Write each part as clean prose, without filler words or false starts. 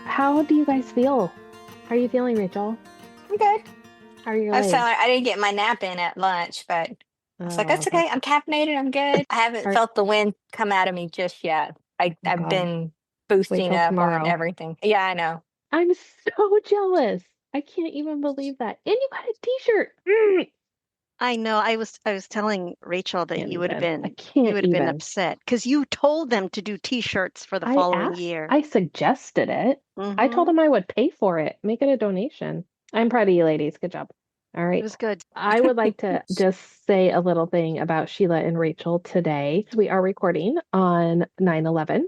How do you guys feel? How are you feeling, Rachel? I'm good. How are your I was telling legs? her I didn't get my nap in at lunch, but I was like, Oh, that's okay. I'm caffeinated. I'm good. I haven't are, felt the wind come out of me just yet. oh I've God, been wait boosting till up on tomorrow. everything. Yeah, I know. I'm so jealous. I can't even believe that. And you got a t-shirt. I know. I was telling Rachel that Can't you would have even. I been you can't would have been even. upset because you told them to do t-shirts for the I following asked, year. I suggested it. I told Mm-hmm. him I would pay for it, make it a donation. I'm proud of you ladies. Good job. All It right. was good. I would like to just say a little thing about Sheila and Rachel today. We are recording on 9/11.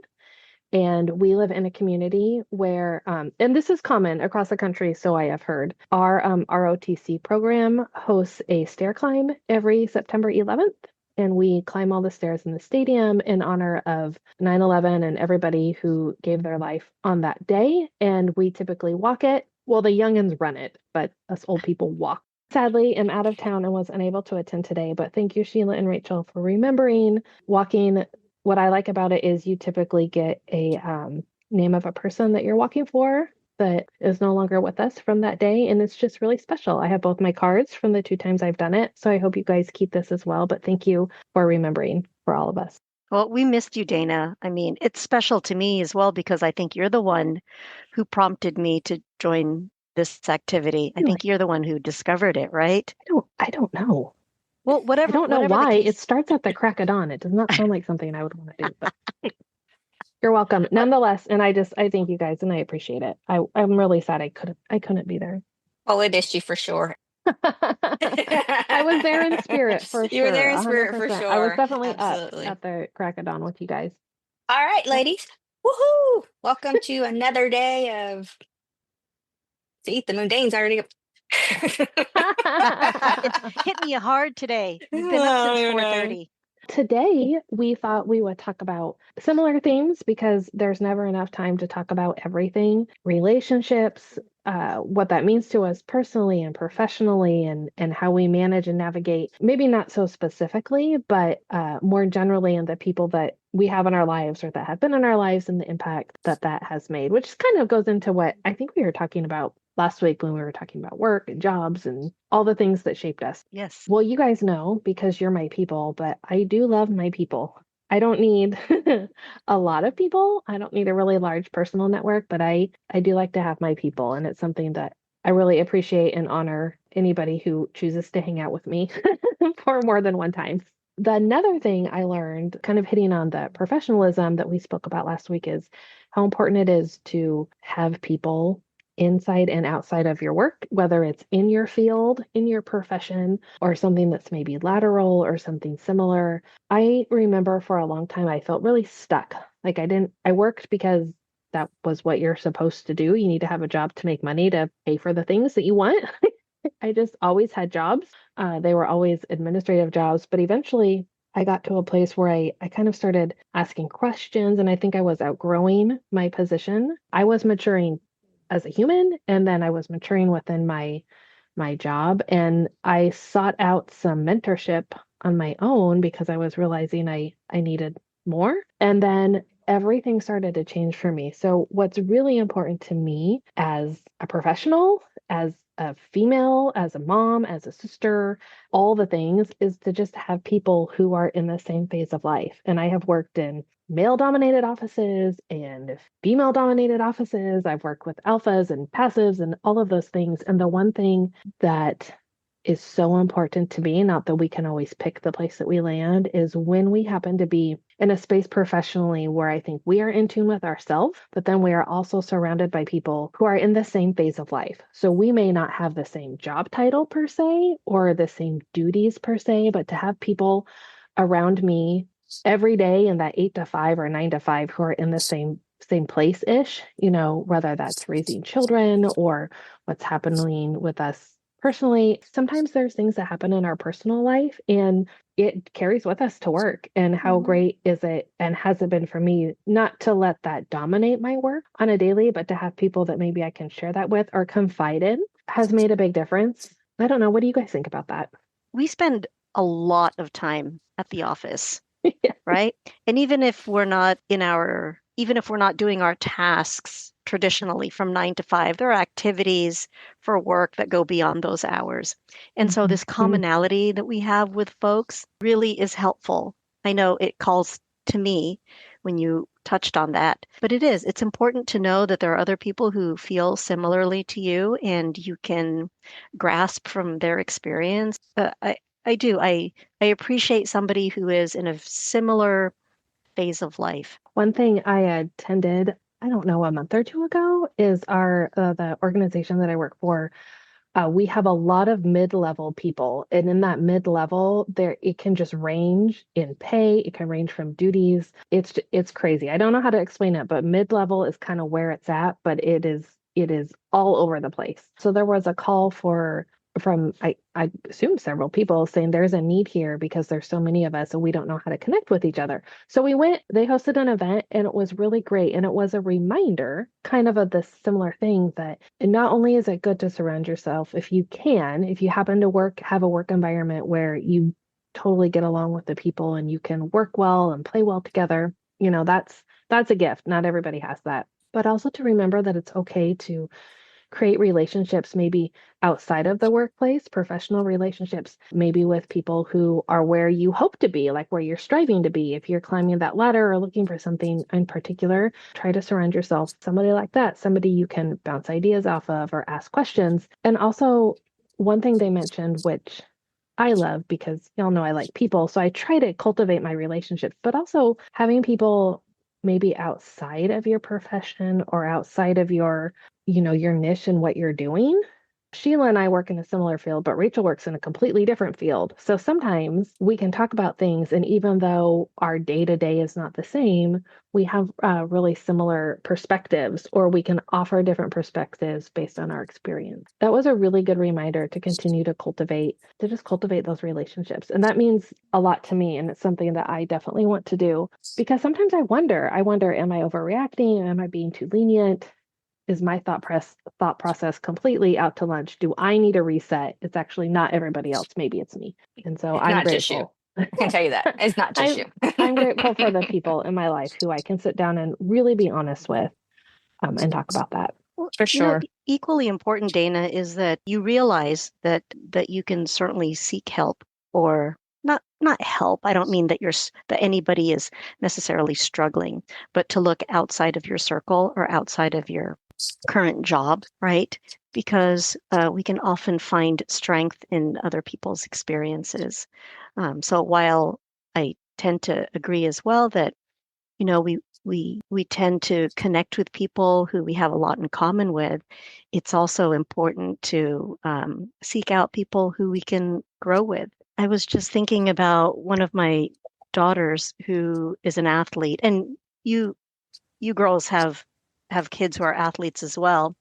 And we live in a community where, and this is common across the country, so I have heard, our ROTC program hosts a stair climb every September 11th. And we climb all the stairs in the stadium in honor of 9/11 and everybody who gave their life on that day. And we typically walk it. Well, the youngins run it, but us old people walk. Sadly, I'm out of town and was unable to attend today, but thank you, Sheila and Rachel, for remembering walking. What I like about it is you typically get a name of a person that you're walking for that is no longer with us from that day. And it's just really special. I have both my cards from the two times I've done it. So I hope you guys keep this as well. But thank you for remembering for all of us. Well, we missed you, Dana. I mean, it's special to me as well because I think you're the one who prompted me to join this activity. I Really, think you're the one who discovered it, right? I don't know. Well, I whatever don't know whatever the why. It case. starts at the crack of dawn. It does not sound like something I would want to do, but you're welcome. But Nonetheless, and I thank you guys and I appreciate it. I'm really sad I couldn't be there. Oh, it is you for sure. I was there in spirit for You were sure, there in spirit for 100%. I was sure. definitely up Absolutely. at the crack of dawn with you guys. All right, Yep. ladies. Woohoo! Welcome to another day of see the mundane's already up. it's hit me hard today. I You've been up don't since even know. 4:30. Today, we thought we would talk about similar themes because there's never enough time to talk about everything relationships, what that means to us personally and professionally, and how we manage and navigate, maybe not so specifically, but more generally, in the people that we have in our lives or that have been in our lives and the impact that that has made, which kind of goes into what I think we were talking about last week when we were talking about work and jobs and all the things that shaped us. Yes. Well, you guys know because you're my people, but I do love my people. I don't need a lot of people. I don't need a really large personal network, but I do like to have my people, and it's something that I really appreciate and honor anybody who chooses to hang out with me for more than one time. The another thing I learned, kind of hitting on the professionalism that we spoke about last week, is how important it is to have people inside and outside of your work, whether it's in your field, in your profession, or something that's maybe lateral or something similar. I remember for a long time I felt really stuck. Like I worked because that was what you're supposed to do. You need to have a job to make money to pay for the things that you want. I just always had jobs. They were always administrative jobs, but eventually I got to a place where I kind of started asking questions, and I think I was outgrowing my position. I was maturing as a human, and then I was maturing within my job, and I sought out some mentorship on my own because I was realizing I needed more. And then everything started to change for me. So what's really important to me as a professional, as a female, as a mom, as a sister, all the things is to just have people who are in the same phase of life. And I have worked in male dominated offices and female dominated offices. I've worked with alphas and passives and all of those things. And the one thing that is so important to me, not that we can always pick the place that we land, is when we happen to be in a space professionally where I think we are in tune with ourselves, but then we are also surrounded by people who are in the same phase of life. So we may not have the same job title per se or the same duties per se, but to have people around me every day in that 8 to 5 or 9 to 5 who are in the same place ish, whether that's raising children or what's happening with us personally. Sometimes there's things that happen in our personal life and it carries with us to work. And how Hmm. great is it and has it been for me not to let that dominate my work on a daily, but to have people that maybe I can share that with or confide in has made a big difference. I don't know. What do you guys think about that? We spend a lot of time at the office, Yeah. right? And even if we're not doing our tasks traditionally from 9 to 5. There are activities for work that go beyond those hours. And so this Mhm. commonality that we have with folks really is helpful. I know it calls to me when you touched on that, but it's important to know that there are other people who feel similarly to you and you can grasp from their experience. I do. I appreciate somebody who is in a similar phase of life. One thing I attended, I don't know, a month or two ago is our the organization that I work for. We have a lot of mid-level people, and in that mid-level, there it can just range in pay. It can range from duties. It's crazy. I don't know how to explain it, but mid-level is kind of where it's at, but it is all over the place. So there was a call from I assume several people saying there's a need here because there's so many of us and we don't know how to connect with each other. So we went, they hosted an event and it was really great. And it was a reminder kind of this similar thing that not only is it good to surround yourself if you can, if you happen to have a work environment where you totally get along with the people and you can work well and play well together, that's a gift. Not everybody has that. But also to remember that it's okay to create relationships maybe outside of the workplace, professional relationships, maybe with people who are where you hope to be, like where you're striving to be. If you're climbing that ladder or looking for something in particular, try to surround yourself with somebody like that, somebody you can bounce ideas off of or ask questions. And also, one thing they mentioned, which I love because y'all know I like people. So I try to cultivate my relationships, but also having people maybe outside of your profession or outside of your niche and what you're doing. Sheila and I work in a similar field, but Rachel works in a completely different field. So sometimes we can talk about things, and even though our day to day is not the same, we have really similar perspectives, or we can offer different perspectives based on our experience. That was a really good reminder to continue to just cultivate those relationships. And that means a lot to me. And it's something that I definitely want to do because sometimes I wonder, am I overreacting? Am I being too lenient? Is my thought process completely out to lunch? Do I need a reset? It's actually not everybody else. Maybe it's me. And so It's I'm not just you. grateful. I can tell you that. It's not just I'm you. I'm grateful for the people in my life who I can sit down and really be honest with, and talk about that. Well, For sure. equally important, Dana, is that you realize that you can certainly seek help or not help. I don't mean that that anybody is necessarily struggling, but to look outside of your circle or outside of your current job, right? Because we can often find strength in other people's experiences. So while I tend to agree as well that we tend to connect with people who we have a lot in common with, it's also important to seek out people who we can grow with. I was just thinking about one of my daughters who is an athlete, and you girls have kids who are athletes as well.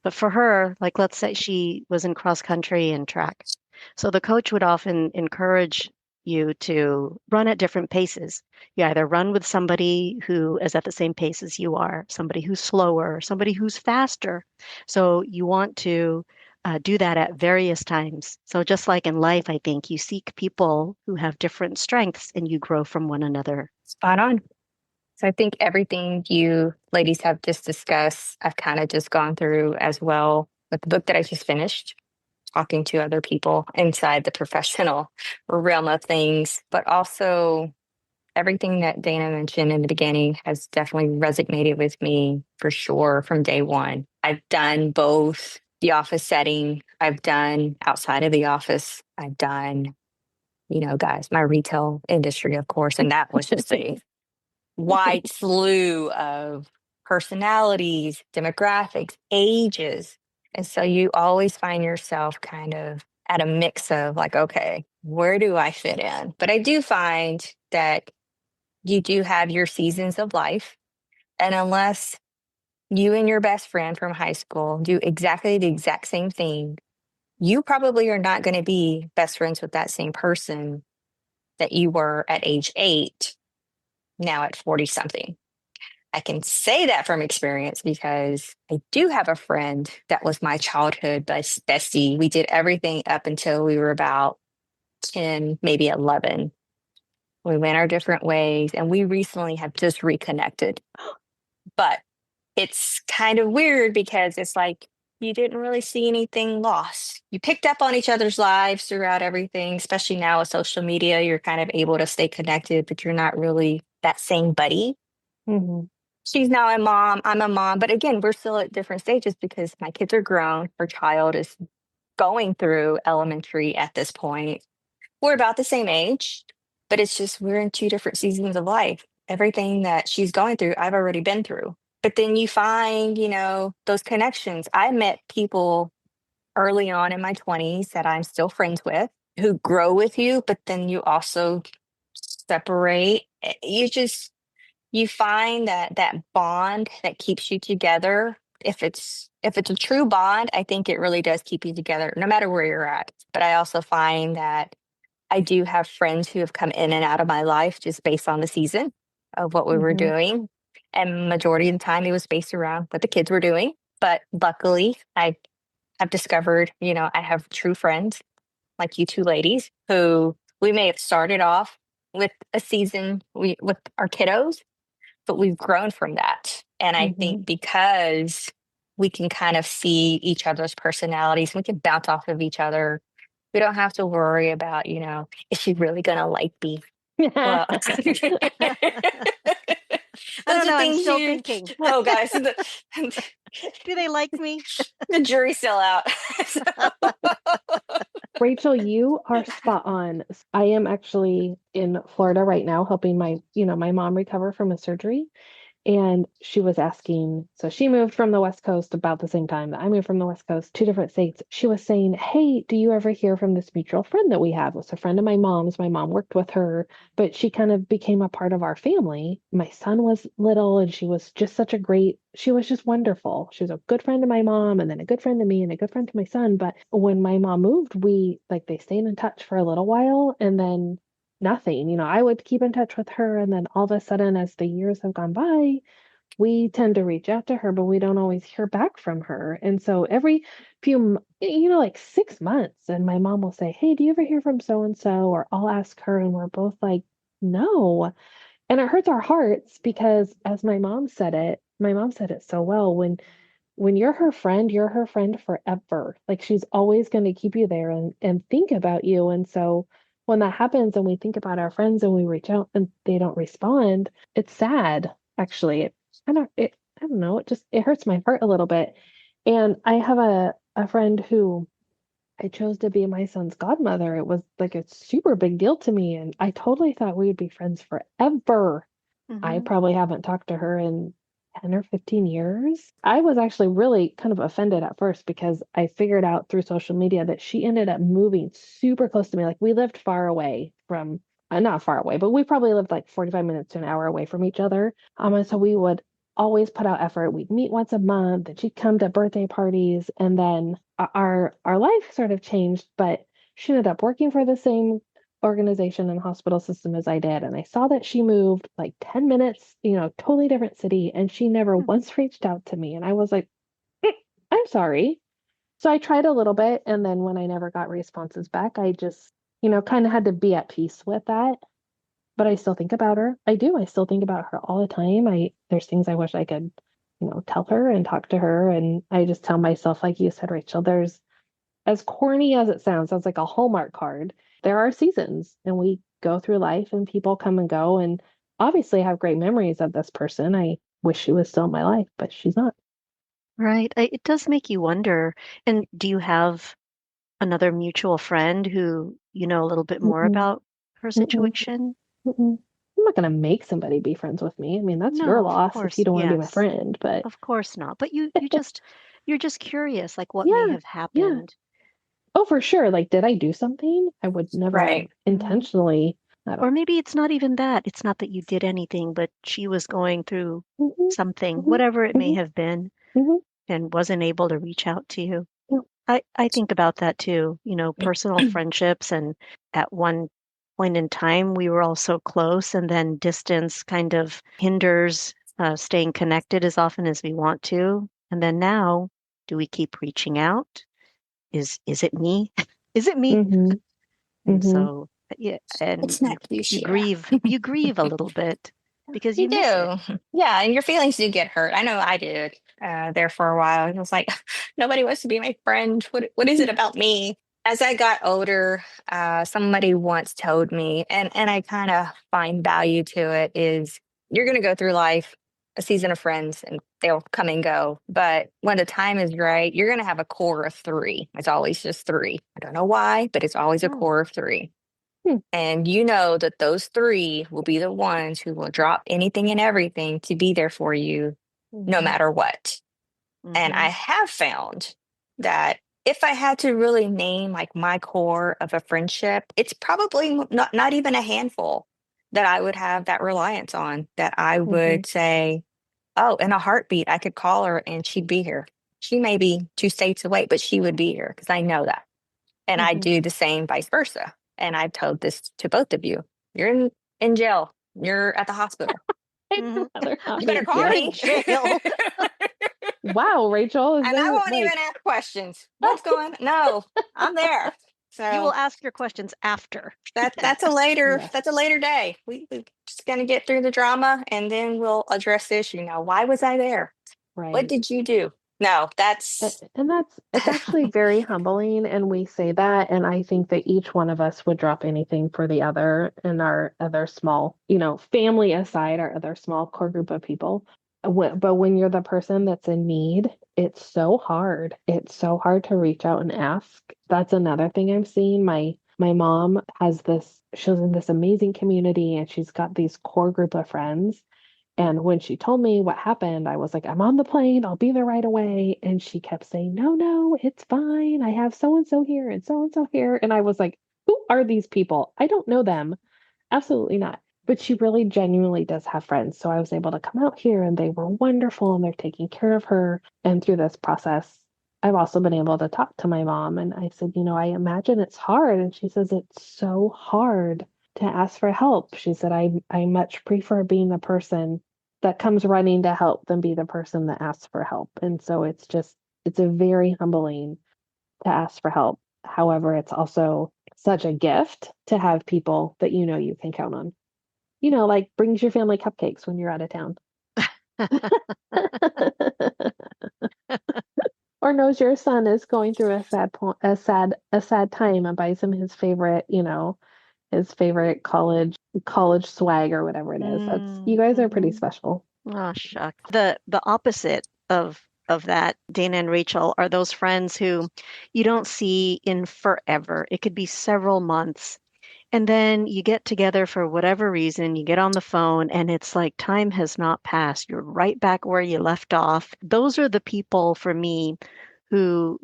But for her, like let's say she was in cross country and track. So the coach would often encourage you to run at different paces. You either run with somebody who is at the same pace as you are, somebody who's slower, somebody who's faster. So you want to do that at various times. So just like in life, I think you seek people who have different strengths and you grow from one another. Spot on. So I think everything you ladies have just discussed, I've kind of just gone through as well with the book that I just finished, talking to other people inside the professional realm of things, but also everything that Dana mentioned in the beginning has definitely resonated with me for sure from day one. I've done both the office setting, I've done outside of the office, I've done, guys, my retail industry, of course, and that was just a wide slew of personalities, demographics, ages. And so you always find yourself kind of at a mix of like, okay, where do I fit in? But I do find that you do have your seasons of life. And unless you and your best friend from high school do exactly the exact same thing, you probably are not going to be best friends with that same person that you were at age 8, now at 40 something. I can say that from experience because I do have a friend that was my childhood bestie. We did everything up until we were about 10, maybe 11. We went our different ways and we recently have just reconnected. But it's kind of weird because it's like you didn't really see anything lost. You picked up on each other's lives throughout everything, especially now with social media. You're kind of able to stay connected, but you're not really that same buddy. Hmm. She's now a mom, I'm a mom. But again, we're still at different stages because my kids are grown. Her child is going through elementary at this point. We're about the same age, but it's just we're in two different seasons of life. Everything that she's going through, I've already been through. But then you find, those connections. I met people early on in my 20s that I'm still friends with who grow with you, but then you also separate. You find that bond that keeps you together. If it's a true bond, I think it really does keep you together no matter where you're at. But I also find that I do have friends who have come in and out of my life just based on the season of what we were Hmm. doing. And majority of the time it was based around what the kids were doing. But luckily I have discovered, I have true friends like you two ladies who we may have started off with a season with our kiddos, but we've grown from that. And I think Hmm. because we can kind of see each other's personalities, we can bounce off of each other. We don't have to worry about, is she really going to like me? Well, I those don't are know. I'm things still thinking, oh, guys, do they like me? the jury's still out. So- Rachel, you are spot on. I am actually in Florida right now helping my mom recover from a surgery. And she was asking, so she moved from the West Coast about the same time that I moved from the West Coast, two different states. She was saying, hey, do you ever hear from this mutual friend that we have? It was a friend of my mom's. My mom worked with her, but she kind of became a part of our family. My son was little and she was just wonderful. She was a good friend to my mom and then a good friend to me and a good friend to my son. But when my mom moved, they stayed in touch for a little while and then nothing. I would keep in touch with her, and then all of a sudden, as the years have gone by, we tend to reach out to her, but we don't always hear back from her. And so every like 6 months, and my mom will say, hey, do you ever hear from so and so? Or I'll ask her, and we're both like, no. And it hurts our hearts because, as my mom said it so well, when you're her friend forever. Like she's always going to keep you there and think about you. And so when that happens and we think about our friends and we reach out and they don't respond, it's sad, actually. I don't know, it hurts my heart a little bit. And I have a friend who I chose to be my son's godmother. It was like a super big deal to me, and I totally thought we would be friends forever. I Hmm. probably haven't talked to her in 10 or 15 years. I was actually really kind of offended at first because I figured out through social media that she ended up moving super close to me. Like we lived far away from, not far away, but we probably lived like 45 minutes to an hour away from each other. And so we would always put out effort. We'd meet once a month and she'd come to birthday parties. And then our life sort of changed, but she ended up working for the same organization and hospital system as I did. And I saw that she moved like 10 minutes, totally different city. And she never once reached out to me. And I was like, "Mm, I'm sorry." So I tried a little bit. And then when I never got responses back, I just, kind of had to be at peace with that. But I still think about her. I do. I still think about her all the time. There's things I wish I could, tell her and talk to her. And I just tell myself, like you said, Rachel, there's as corny as it sounds like a Hallmark card. There are seasons, and we go through life, and people come and go. And obviously, I have great memories of this person. I wish she was still in my life, but she's not. Right. It does make you wonder. And do you have another mutual friend who you know a little bit more Mm-mm, about her mm-mm, situation? mm-mm. I'm not going to make somebody be friends with me. I mean, that's your No, of loss if you course, don't want to be my yes. friend. But Of course not. But you're just curious, like what may yeah, have yeah. happened. Oh, for sure. Like, did I do something? I would never have right. Hmm. intentionally. I don't. Or maybe it's not even that. It's not that you did anything, but she was going through Hmm. something, Hmm. whatever it may Hmm. have been, Hmm. and wasn't able to reach out to you. Yeah. I think about that too, personal friendships. And at one point in time, we were all so close, and then distance kind of hinders staying connected as often as we want to. And then now, do we keep reaching out? Is it me? Is it me? Hmm. And Hmm. so, yeah, and It's not you, you Shira. grieve, you grieve a little bit. because You you miss it. do. Yeah, and your feelings do get hurt. I know I did there for a while. It was like, nobody wants to be my friend. What is it about me? As I got older, somebody once told me, and I kind of find value to it, is you're going to go through life, a season of friends, and they'll come and go. But when the time is right, you're going to have a core of three. It's always just three. I don't know why, but it's always a Oh. core of three. Hmm. And you know that those three will be the ones who will drop anything and everything to be there for you no Mhm. matter what. And I Mhm. have found that if I had to really name like my core of a friendship, it's probably not even a handful that I would have that reliance on, that I Hmm. would say, oh, in a heartbeat, I could call her and she'd be here. She may be 2 states away, but she would be here because I know that. And I Hmm. do the same vice versa. And I've told this to both of you. You're in jail. You're at the hospital. I'd Mhm. rather not You be better in call You're jail. in me. jail. Wow, Rachel, is And I there won't even like ask questions. What's going? No, I'm there. You will So ask your questions after. yes, that's a later day. We just gonna get through the drama and then we'll address the issue. Now, why was I there? What right. did you do? No, that's And that's it's actually very humbling, and we say that, and I think that each one of us would drop anything for the other and our other small, family aside, our other small core group of people. But when you're the person that's in need, it's so hard. It's so hard to reach out and ask. That's another thing I'm seeing. My mom she's in this amazing community, and she's got these core group of friends, and when she told me what happened, I was like, I'm on the plane. I'll be there right away. And she kept saying, No, no, it's fine. I have so and so here and so here. And I was like, Who are these people? I don't know them. Absolutely not. But she really genuinely does have friends. So I was able to come out here and they were wonderful and they're taking care of her. And through this process, I've also been able to talk to my mom. And I said, I imagine it's hard. And she says, It's so hard to ask for help. She said, I much prefer being the person that comes running to help than be the person that asks for help. And so it's a very humbling to ask for help. However, it's also such a gift to have people that you can count on. Like brings your family cupcakes when you're out of town. Or knows your son is going through a sad time and buys him his favorite college swag or whatever it is. You guys are pretty Mhm. special. Oh, shucks. The opposite of that, Dana and Rachel, are those friends who you don't see in forever. It could be several months. And then you get together for whatever reason, you get on the phone, and it's like time has not passed. You're right back where you left off. Those are the people for me who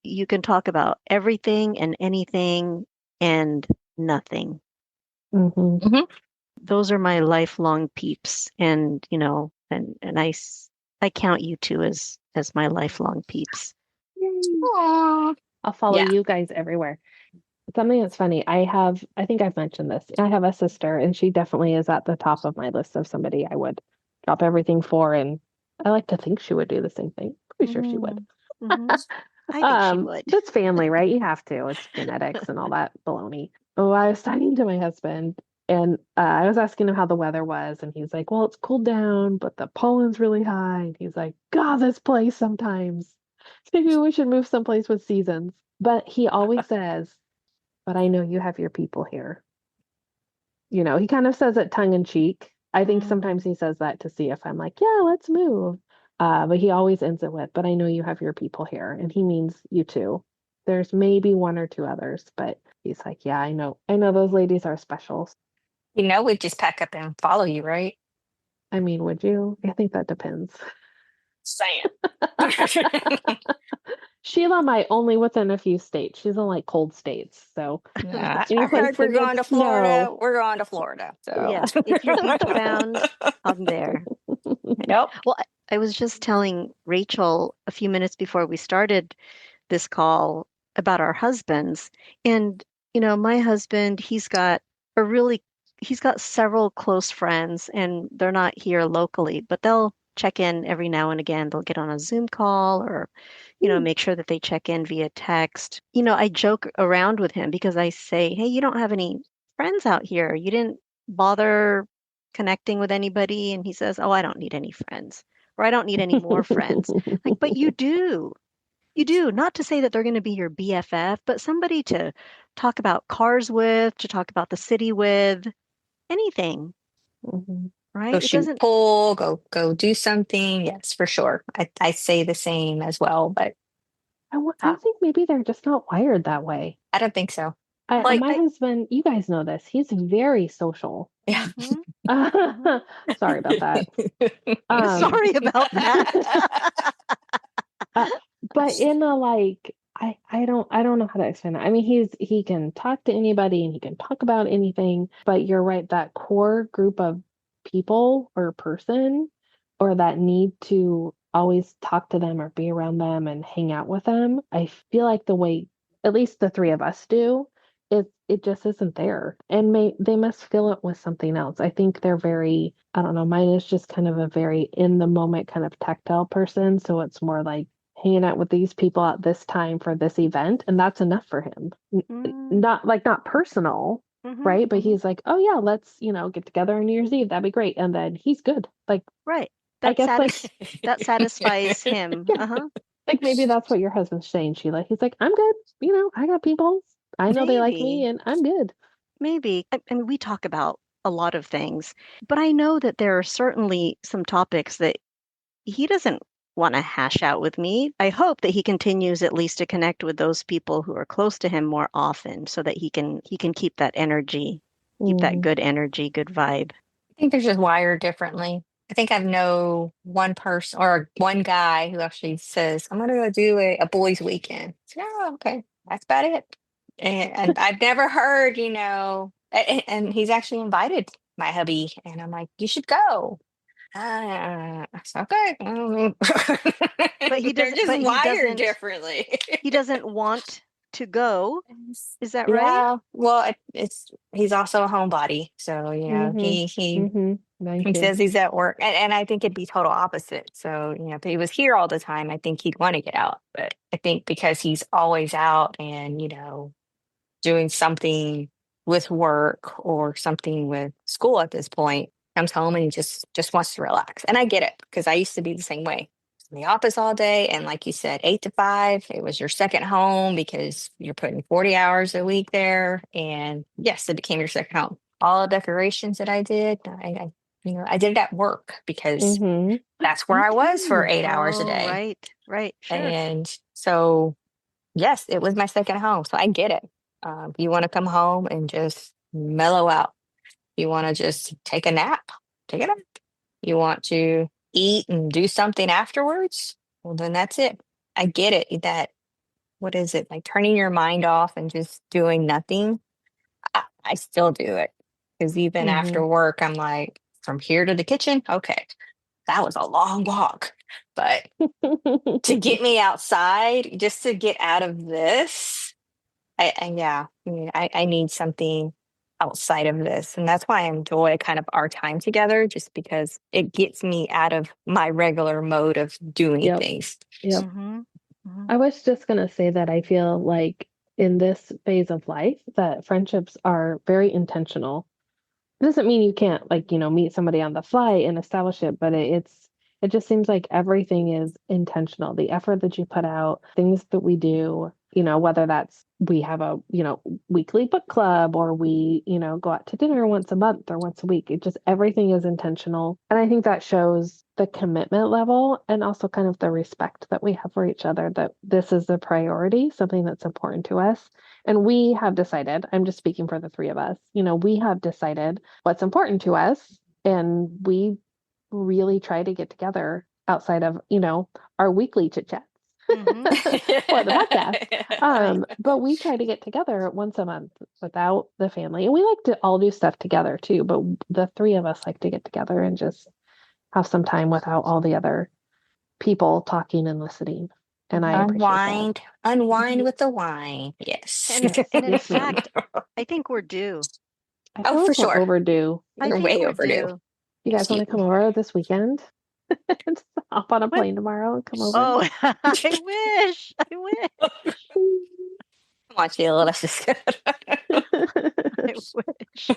you can talk about everything and anything and nothing. Hmm. Mhm. Those are my lifelong peeps. And, and I count you two as my lifelong peeps. Aw. I'll follow Yeah. you guys everywhere. Something that's funny, I think I've mentioned this. I have a sister, and she definitely is at the top of my list of somebody I would drop everything for. And I like to think she would do the same thing. Pretty sure she would. Hmm. Hmm. I think she would. That's family, right? You have to. It's genetics and all that baloney. Oh, I was talking to my husband, and I was asking him how the weather was, and he's like, "Well, it's cooled down, but the pollen's really high." And he's like, "God, this place sometimes. Maybe we should move someplace with seasons." But he always says, "But I know you have your people here." He kind of says it tongue in cheek. I think sometimes Mm. he says that to see if I'm like, yeah, let's move. But he always ends it with, but I know you have your people here. And he means you too. There's maybe one or two others, but he's like, yeah, I know. I know those ladies are special. We'd just pack up and follow you, right? I mean, would you? I think that depends. Saying. Sheila might only within a few states. She's in like cold states. So Yeah, any I place heard we're that going gets to snow. Florida. We're going to Florida. So, Yeah, if you're beach bound, I'm there. yep. Well, I was just telling Rachel a few minutes before we started this call about our husbands. And, my husband, he's got several close friends, and they're not here locally, but they'll check in every now and again. They'll get on a Zoom call or, make sure that they check in via text. I joke around with him because I say, hey, you don't have any friends out here. You didn't bother connecting with anybody, and he says, "Oh, I don't need any friends," or "I don't need any more friends." Like, but you do. You do. Not to say that they're going to be your BFF, but somebody to talk about cars with, to talk about the city with, anything, Mhm. Go right? It shoot doesn't, pool, go do something. Yes, for sure. I say the same as well, but I uh, think maybe they're just not wired that way. I don't think so. like, My husband, you guys know this, he's very social. Yeah. hmm hmm Sorry about that. Um, Sorry about that. uh, but in a like, I don't know how to explain that. I mean, he can talk to anybody and he can talk about anything, but you're right, that core group of people or person or that need to always talk to them or be around them and hang out with them, I feel like the way at least the three of us do, it just isn't there. And they must fill it with something else. I think they're very, I don't know, mine is just kind of a very in the moment kind of tactile person. So it's more like hanging out with these people at this time for this event, and that's enough for him. Mm, Not like not personal, hmm right? But hmm he's like, oh yeah, let's, get together on New Year's Eve. That'd be great. And then he's good. Like, Right. I That guess like, that satisfies him. yeah, Uh-huh. like maybe that's what your husband's saying, Sheila. He's like, I'm good. I got people. I know they like me Maybe. and I'm good. Maybe. I mean, we talk about a lot of things, but I know that there are certainly some topics that he doesn't want to hash out with me. I hope that he continues at least to connect with those people who are close to him more often so that he can keep that energy, keep that Mm, good energy, good vibe. I think they're just wired differently. I think I've know one person or one guy who actually says, I'm gonna go do a boys' weekend. So, oh, okay. That's about it. And I've never heard, and he's actually invited my hubby, and I'm like, you should go. It's okay. But he They're doesn't just but wired differently. he doesn't want to go. Is that right? Yeah, well, it's he's also a homebody, so mm-hmm. Mine he too. says he's at work, and I think it'd be total opposite. So if he was here all the time, I think he'd want to get out. But I think because he's always out and doing something with work or something with school at this point, comes home and he just wants to relax. And I get it because I used to be the same way. In the office all day, and like you said, 8 to 5, it was your second home because you're putting 40 hours a week there. And yes, it became your second home. All the decorations that I did, I did it at work because Mm-hmm. that's where Me I was for too. 8 hours a Oh, day. right, right, sure. And so yes, it was my second home, so I get it. You want to come home and just mellow out. You want to just take a nap, take a nap. You want to eat and do something afterwards, well, then that's it. I get it. That what is it like turning your mind off and just doing nothing? I still do it because even Mm-hmm. after work, I'm like from here to the kitchen. Okay, that was a long walk, but to get me outside, just to get out of this, yeah, I need something outside of this. And that's why I enjoy kind of our time together, just because it gets me out of my regular mode of doing Yep. things. Yep. Mm-hmm. hmm I was just gonna say that I feel like in this phase of life that friendships are very intentional. It doesn't mean you can't like, meet somebody on the fly and establish it, but it just seems like everything is intentional. The effort that you put out, things that we do, whether that's we have a, weekly book club or we, go out to dinner once a month or once a week. It just everything is intentional. And I think that shows the commitment level and also kind of the respect that we have for each other, that this is a priority, something that's important to us. And we have decided, I'm just speaking for the three of us, we have decided what's important to us. And we really try to get together outside of, our weekly chit chats hmm or the podcast. Right. But we try to get together once a month without the family. And we like to all do stuff together too, but the three of us like to get together and just have some time without all the other people talking and listening. And I hmm appreciate that. Unwind with the wine. Yes. And in Yes, ma'am. fact, I think we're due. I Oh, feel for like we're sure. overdue. I You're think way we're overdue. due. You Thank guys want you. to come over this weekend? Just hop on a What? plane tomorrow and come over. Oh, I wish. I wish. Come on, Sheila. Let's just. I wish.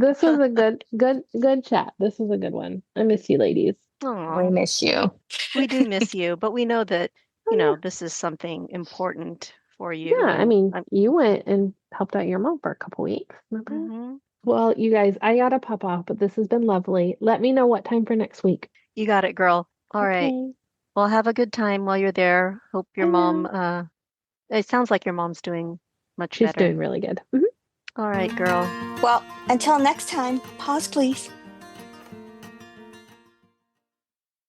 This was a good chat. This was a good one. I miss you, ladies. We Oh, miss you. we do miss you, but we know that, Oh, this is something important for yeah. you. Yeah, I And mean, you went and helped out your mom for a couple weeks, remember? mhm. Well, you guys, I gotta pop off, but this has been lovely. Let me know what time for next week. You got it, girl. All right. Okay, Well, have a good time while you're there. Hope your I mom, will. it sounds like your mom's doing much She's better. doing really good. All right, girl. Well, until next time, pause, please.